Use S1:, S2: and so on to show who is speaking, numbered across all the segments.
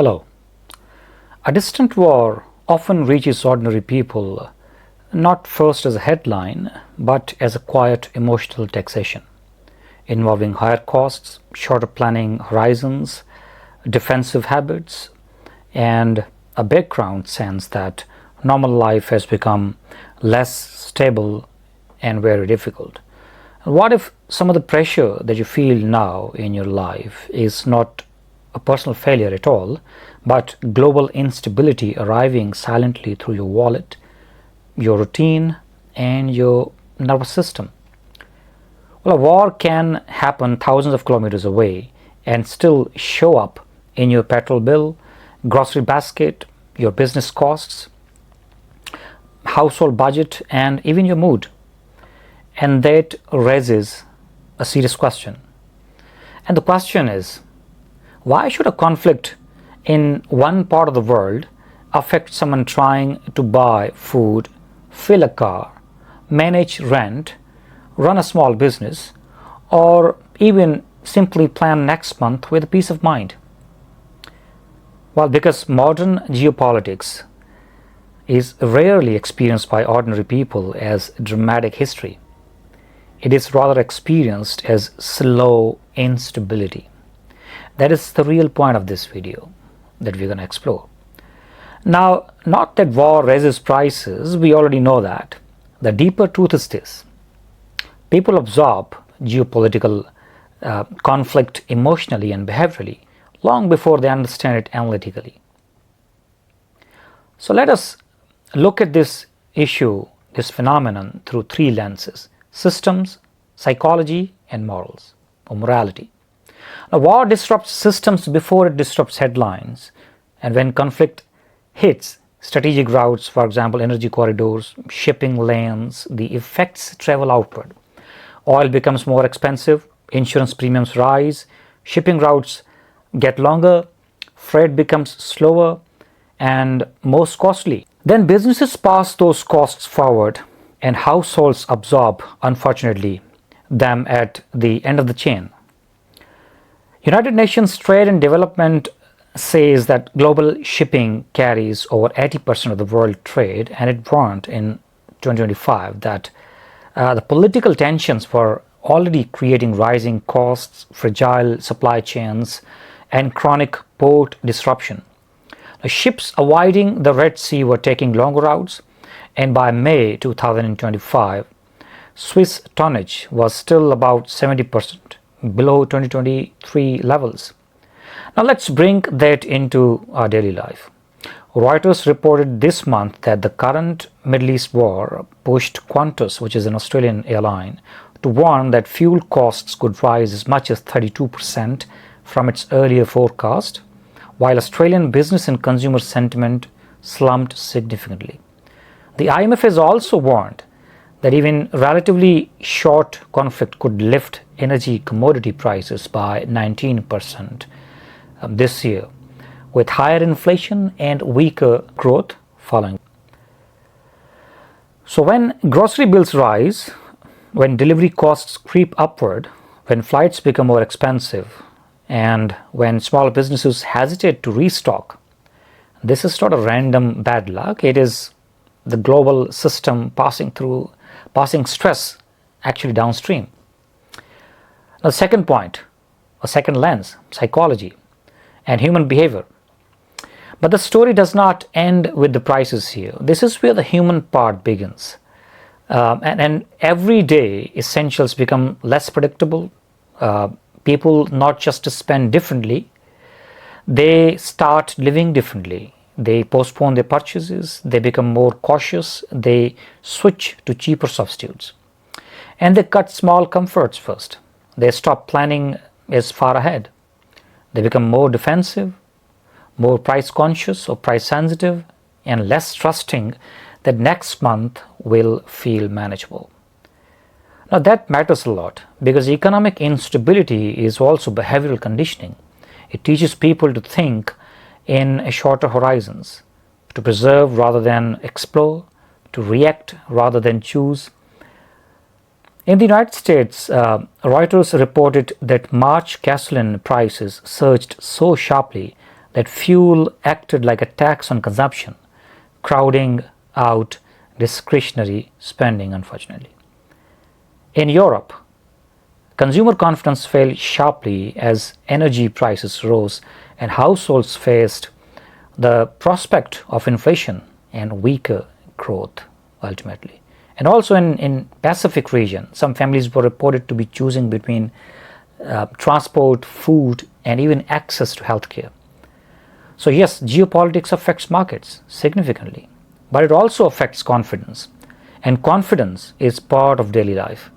S1: Hello. A distant war often reaches ordinary people not first as a headline but as a quiet emotional taxation, involving higher costs, shorter planning horizons, defensive habits, and a background sense that normal life has become less stable and very difficult. What if some of the pressure that you feel now in your life is not a personal failure at all, but global instability arriving silently through your wallet, your routine, and your nervous system? Well, a war can happen thousands of kilometers away and still show up in your petrol bill, grocery basket, your business costs, household budget, and even your mood. And that raises a serious question. And the question is, why should a conflict in one part of the world affect someone trying to buy food, fill a car, manage rent, run a small business, or even simply plan next month with peace of mind? Well, because modern geopolitics is rarely experienced by ordinary people as dramatic history. It is rather experienced as slow instability. That is the real point of this video that we're going to explore. Now, not that war raises prices, we already know that. The deeper truth is this: people absorb geopolitical conflict emotionally and behaviorally long before they understand it analytically. So let us look at this issue, this phenomenon, through three lenses: systems, psychology, and morals or morality. Now, war disrupts systems before it disrupts headlines, and when conflict hits strategic routes, for example, energy corridors, shipping lanes, the effects travel outward. Oil becomes more expensive, insurance premiums rise, shipping routes get longer, freight becomes slower and most costly. Then businesses pass those costs forward and households absorb, unfortunately, them at the end of the chain. United Nations Trade and Development says that global shipping carries over 80% of the world trade, and it warned in 2025 that the political tensions were already creating rising costs, fragile supply chains, and chronic port disruption. The ships avoiding the Red Sea were taking longer routes, and by May 2025, Swiss tonnage was still about 70% below 2023 levels. Now let's bring that into our daily life. Reuters reported this month that the current Middle East war pushed Qantas, which is an Australian airline, to warn that fuel costs could rise as much as 32% from its earlier forecast, while Australian business and consumer sentiment slumped significantly. The IMF has also warned that even relatively short conflict could lift energy commodity prices by 19% this year, with higher inflation and weaker growth following. So when grocery bills rise, when delivery costs creep upward, when flights become more expensive, and when small businesses hesitate to restock, this is not a random bad luck. It is the global system passing stress actually downstream. Now, the second point, a second lens, psychology and human behavior. But the story does not end with the prices here. This is where the human part begins. And every day essentials become less predictable. People not just spend differently, they start living differently. They postpone their purchases, they become more cautious, they switch to cheaper substitutes. And they cut small comforts first. They stop planning as far ahead. They become more defensive, more price conscious or price sensitive, and less trusting that next month will feel manageable. Now that matters a lot because economic instability is also behavioral conditioning. It teaches people to think in shorter horizons, to preserve rather than explore, to react rather than choose. In the United States, Reuters reported that March gasoline prices surged so sharply that fuel acted like a tax on consumption, crowding out discretionary spending, unfortunately. In Europe, consumer confidence fell sharply as energy prices rose and households faced the prospect of inflation and weaker growth ultimately. And also in Pacific region, some families were reported to be choosing between transport, food, and even access to healthcare. So yes, geopolitics affects markets significantly, but it also affects confidence. And confidence is part of daily life.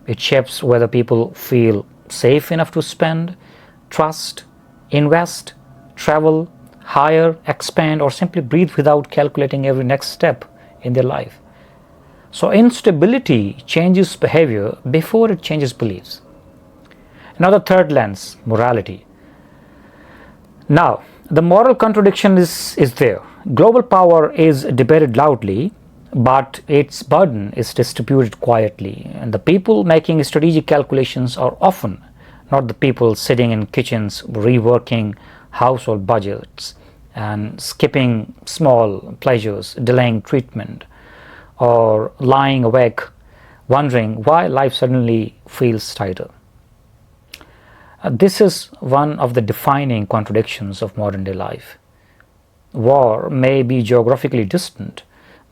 S1: It shapes whether people feel safe enough to spend, trust, invest, travel, hire, expand, or simply breathe without calculating every next step in their life. So instability changes behavior before it changes beliefs. Now the third lens, morality. Now, the moral contradiction is there. Global power is debated loudly, but its burden is distributed quietly. And the people making strategic calculations are often not the people sitting in kitchens reworking household budgets and skipping small pleasures, delaying treatment, or lying awake wondering why life suddenly feels tighter. This is one of the defining contradictions of modern day life. War may be geographically distant,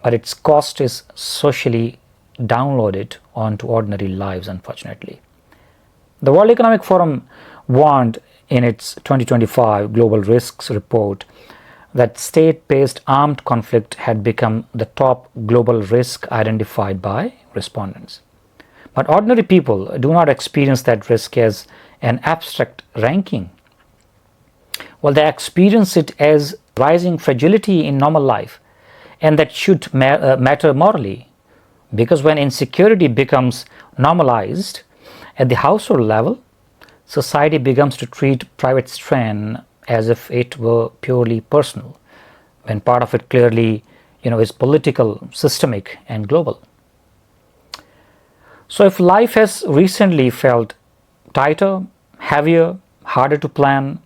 S1: but its cost is socially downloaded onto ordinary lives, unfortunately. The World Economic Forum warned in its 2025 Global Risks Report that state-based armed conflict had become the top global risk identified by respondents. But ordinary people do not experience that risk as an abstract ranking. Well, they experience it as rising fragility in normal life, and that should matter morally, because when insecurity becomes normalized at the household level, society begins to treat private strain as if it were purely personal, when part of it clearly is political, systemic, and global. So if life has recently felt tighter, heavier, harder to plan,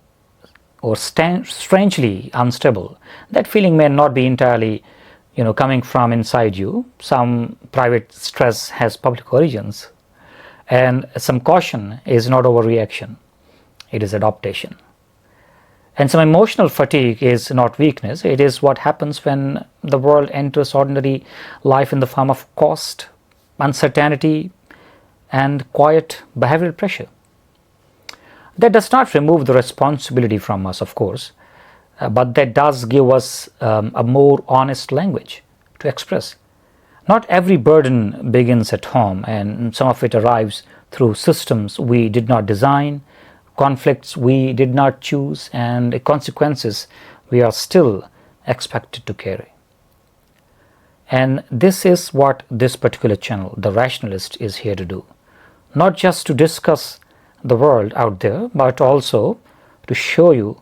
S1: or strangely unstable, that feeling may not be entirely coming from inside you. Some private stress has public origins, and some caution is not overreaction, it is adaptation. And some emotional fatigue is not weakness, it is what happens when the world enters ordinary life in the form of cost, uncertainty, and quiet behavioral pressure. That does not remove the responsibility from us, of course, but that does give us a more honest language to express. Not every burden begins at home, and some of it arrives through systems we did not design, conflicts we did not choose, and consequences we are still expected to carry. And this is what this particular channel, The Rationalist, is here to do. Not just to discuss the world out there, but also to show you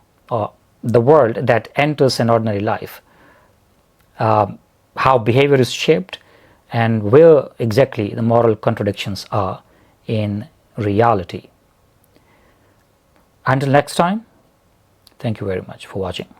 S1: the world that enters an ordinary life, how behavior is shaped, and where exactly the moral contradictions are in reality. Until next time, thank you very much for watching.